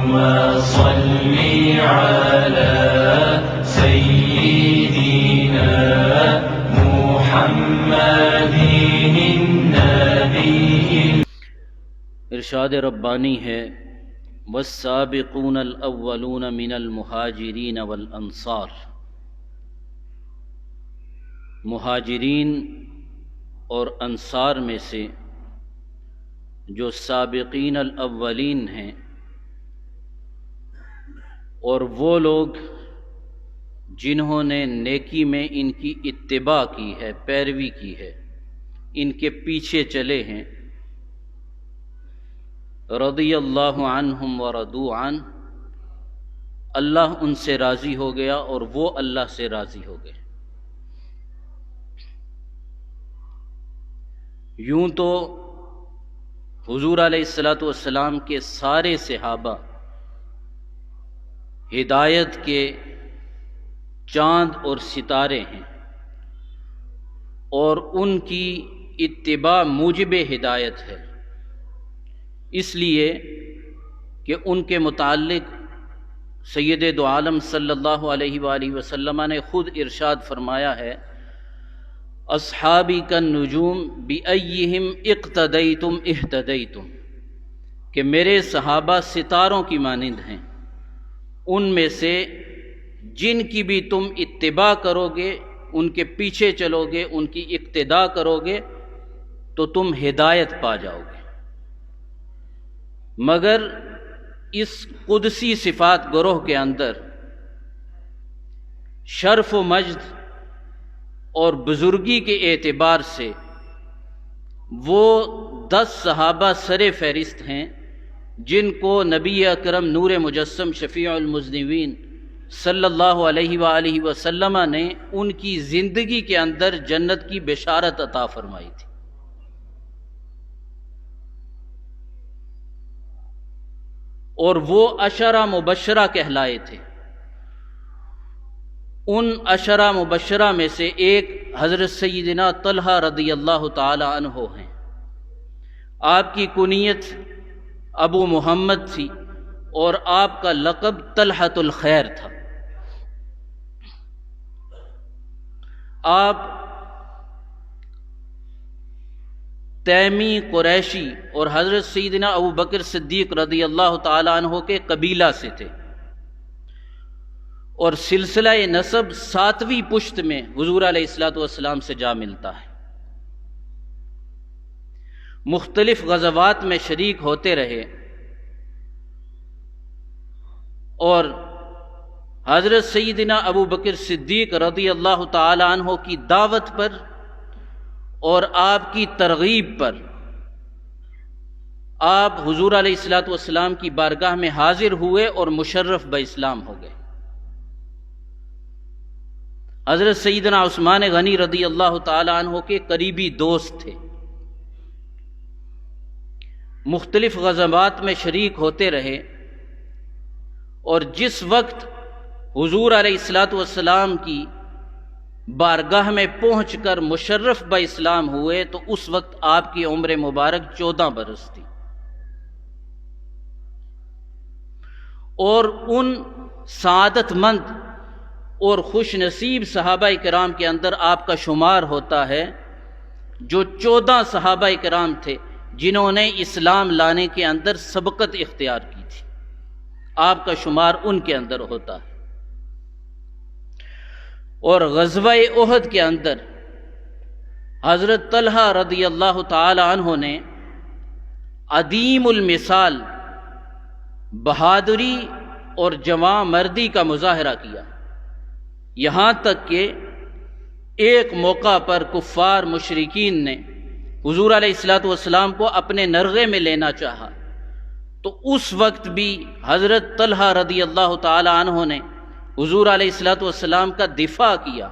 صل على سيدنا محمد النبي۔ ارشاد ربانی ہے والسابقون الاولون من المہاجرین والانصار، مہاجرین اور انصار میں سے جو سابقین الاولین ہیں اور وہ لوگ جنہوں نے نیکی میں ان کی اتباع کی ہے، پیروی کی ہے، ان کے پیچھے چلے ہیں، رضی اللہ عنہم ورضوا عنہ، اللہ ان سے راضی ہو گیا اور وہ اللہ سے راضی ہو گئے۔ یوں تو حضور علیہ الصلوۃ والسلام کے سارے صحابہ ہدایت کے چاند اور ستارے ہیں، اور ان کی اتباع موجب ہدایت ہے، اس لیے کہ ان کے متعلق سید دو عالم صلی اللہ علیہ وآلہ وسلم نے خود ارشاد فرمایا ہے، اصحابی کالنجوم بأیہم اقتدیتم اہتدیتم، کہ میرے صحابہ ستاروں کی مانند ہیں، ان میں سے جن کی بھی تم اتباع کرو گے، ان کے پیچھے چلو گے، ان کی اقتداء کرو گے تو تم ہدایت پا جاؤ گے۔ مگر اس قدسی صفات گروہ کے اندر شرف و مجد اور بزرگی کے اعتبار سے وہ 10 صحابہ سر فہرست ہیں جن کو نبی اکرم نور مجسم شفیع المذنبین صلی اللہ علیہ وآلہ وسلم نے ان کی زندگی کے اندر جنت کی بشارت عطا فرمائی تھی۔ اور وہ عشرہ مبشرہ کہلائے تھے۔ ان عشرہ مبشرہ میں سے ایک حضرت سیدنا طلحہ رضی اللہ تعالی عنہ ہیں۔ آپ کی کنیت ابو محمد تھی اور آپ کا لقب طلحۃ الخیر تھا۔ آپ تیمی قریشی اور حضرت سیدنا ابو بکر صدیق رضی اللہ تعالی عنہ کے قبیلہ سے تھے، اور سلسلہ نسب 7ویں پشت میں حضور علیہ الصلوۃ والسلام سے جا ملتا ہے۔ مختلف غزوات میں شریک ہوتے رہے، اور حضرت سیدنا ابو بکر صدیق رضی اللہ تعالی عنہ کی دعوت پر اور آپ کی ترغیب پر آپ حضور علیہ الصلوۃ والسلام کی بارگاہ میں حاضر ہوئے اور مشرف باسلام ہو گئے۔ حضرت سیدنا عثمان غنی رضی اللہ تعالی عنہ کے قریبی دوست تھے، مختلف غزوات میں شریک ہوتے رہے، اور جس وقت حضور علیہ الصلوۃ والسلام کی بارگاہ میں پہنچ کر مشرف باسلام ہوئے تو اس وقت آپ کی عمر مبارک 14 برس تھی، اور ان سعادت مند اور خوش نصیب صحابہ کرام کے اندر آپ کا شمار ہوتا ہے جو 14 صحابہ کرام تھے جنہوں نے اسلام لانے کے اندر سبقت اختیار کی تھی، آپ کا شمار ان کے اندر ہوتا ہے۔ اور غزوہ احد کے اندر حضرت طلحہ رضی اللہ تعالی عنہ نے عدیم المثال بہادری اور جواں مردی کا مظاہرہ کیا، یہاں تک کہ ایک موقع پر کفار مشرکین نے حضور علیہ الصلوۃ والسلام کو اپنے نرغے میں لینا چاہا، تو اس وقت بھی حضرت طلحہ رضی اللہ تعالی عنہ نے حضور علیہ الصلوۃ والسلام کا دفاع کیا،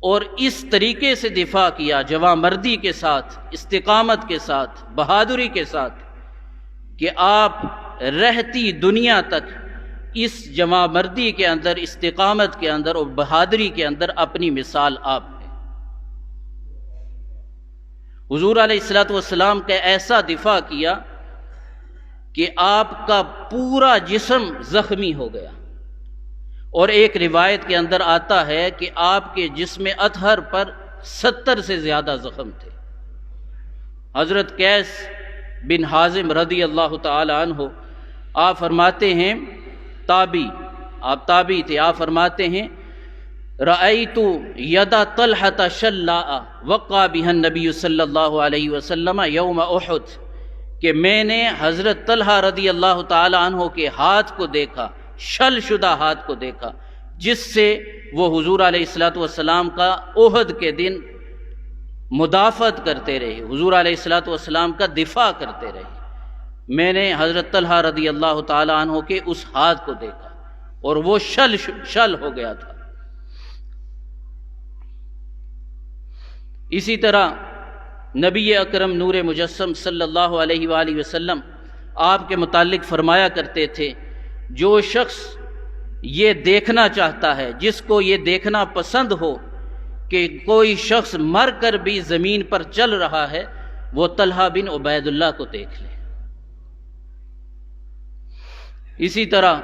اور اس طریقے سے دفاع کیا جواں مردی کے ساتھ، استقامت کے ساتھ، بہادری کے ساتھ، کہ آپ رہتی دنیا تک اس جواں مردی کے اندر، استقامت کے اندر اور بہادری کے اندر اپنی مثال آپ ہے۔ حضور علیہ الصلوۃ والسلام کا ایسا دفاع کیا کہ آپ کا پورا جسم زخمی ہو گیا، اور ایک روایت کے اندر آتا ہے کہ آپ کے جسم اطہر پر 70 سے زیادہ زخم تھے۔ حضرت قیس بن حازم رضی اللہ تعالی عنہ آپ فرماتے ہیں، آپ تابعی تھے، آپ فرماتے ہیں رأیت ید طلحة شلاء وقع بها النبی صلی اللہ علیہ وسلم یوم احد، کہ میں نے حضرت طلحہ رضی اللہ تعالی عنہ کے ہاتھ کو دیکھا، شل شدہ ہاتھ کو دیکھا، جس سے وہ حضور علیہ الصلوۃ والسلام کا احد کے دن مدافعت کرتے رہے، حضور علیہ الصلوۃ والسلام کا دفاع کرتے رہے۔ میں نے حضرت طلحہ رضی اللہ تعالی عنہ کے اس ہاتھ کو دیکھا اور وہ شل ہو گیا تھا۔ اسی طرح نبی اکرم نور مجسم صلی اللہ علیہ وآلہ وسلم آپ کے متعلق فرمایا کرتے تھے، جو شخص یہ دیکھنا چاہتا ہے، جس کو یہ دیکھنا پسند ہو کہ کوئی شخص مر کر بھی زمین پر چل رہا ہے، وہ طلحہ بن عبید اللہ کو دیکھ لے۔ اسی طرح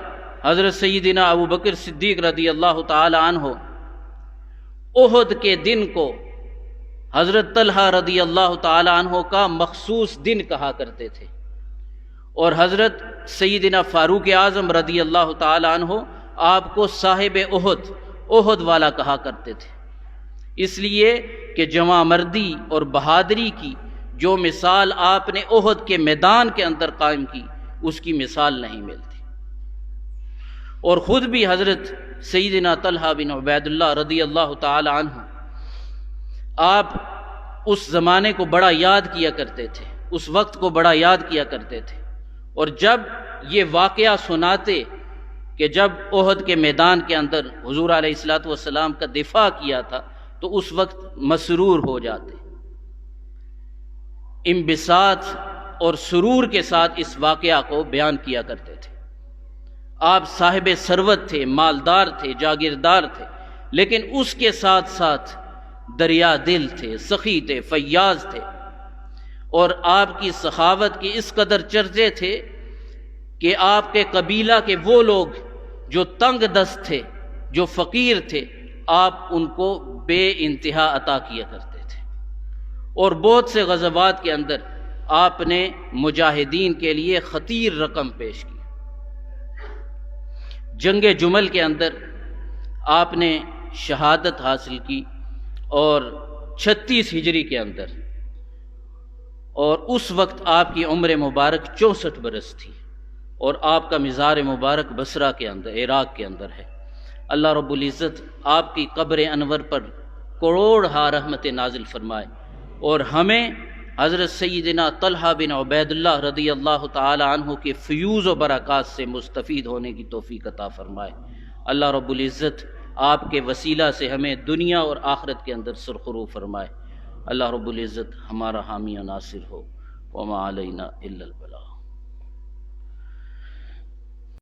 حضرت سیدنا ابو بکر صدیق رضی اللہ تعالی عنہ احد کے دن کو حضرت طلحہ رضی اللہ تعالی عنہ کا مخصوص دن کہا کرتے تھے، اور حضرت سیدنا فاروق اعظم رضی اللہ تعالی عنہ آپ کو صاحب احد والا کہا کرتے تھے، اس لیے کہ جواں مردی اور بہادری کی جو مثال آپ نے احد کے میدان کے اندر قائم کی، اس کی مثال نہیں ملتی۔ اور خود بھی حضرت سیدنا طلحہ بن عبید اللہ رضی اللہ تعالی عنہ آپ اس زمانے کو بڑا یاد کیا کرتے تھے، اس وقت کو بڑا یاد کیا کرتے تھے، اور جب یہ واقعہ سناتے کہ جب احد کے میدان کے اندر حضور علیہ الصلوۃ والسلام کا دفاع کیا تھا، تو اس وقت مسرور ہو جاتے، انبساط اور سرور کے ساتھ اس واقعہ کو بیان کیا کرتے تھے۔ آپ صاحب ثروت تھے، مالدار تھے، جاگیردار تھے، لیکن اس کے ساتھ ساتھ دریا دل تھے، سخی تھے، فیاض تھے، اور آپ کی سخاوت کی اس قدر چرچے تھے کہ آپ کے قبیلہ کے وہ لوگ جو تنگ دست تھے، جو فقیر تھے، آپ ان کو بے انتہا عطا کیا کرتے تھے۔ اور بہت سے غزوات کے اندر آپ نے مجاہدین کے لیے خطیر رقم پیش کی۔ جنگ جمل کے اندر آپ نے شہادت حاصل کی، اور 36 ہجری کے اندر، اور اس وقت آپ کی عمر مبارک 64 برس تھی، اور آپ کا مزار مبارک بصرہ کے اندر، عراق کے اندر ہے۔ اللہ رب العزت آپ کی قبر انور پر کروڑ ہا رحمت نازل فرمائے، اور ہمیں حضرت سیدنا طلحہ بن عبید اللہ رضی اللہ تعالی عنہ کے فیوز و برکات سے مستفید ہونے کی توفیق عطا فرمائے۔ اللہ رب العزت آپ کے وسیلہ سے ہمیں دنیا اور آخرت کے اندر سرخرو فرمائے۔ اللہ رب العزت ہمارا حامی و ناصر ہو۔ وما علینا الا البلاغ۔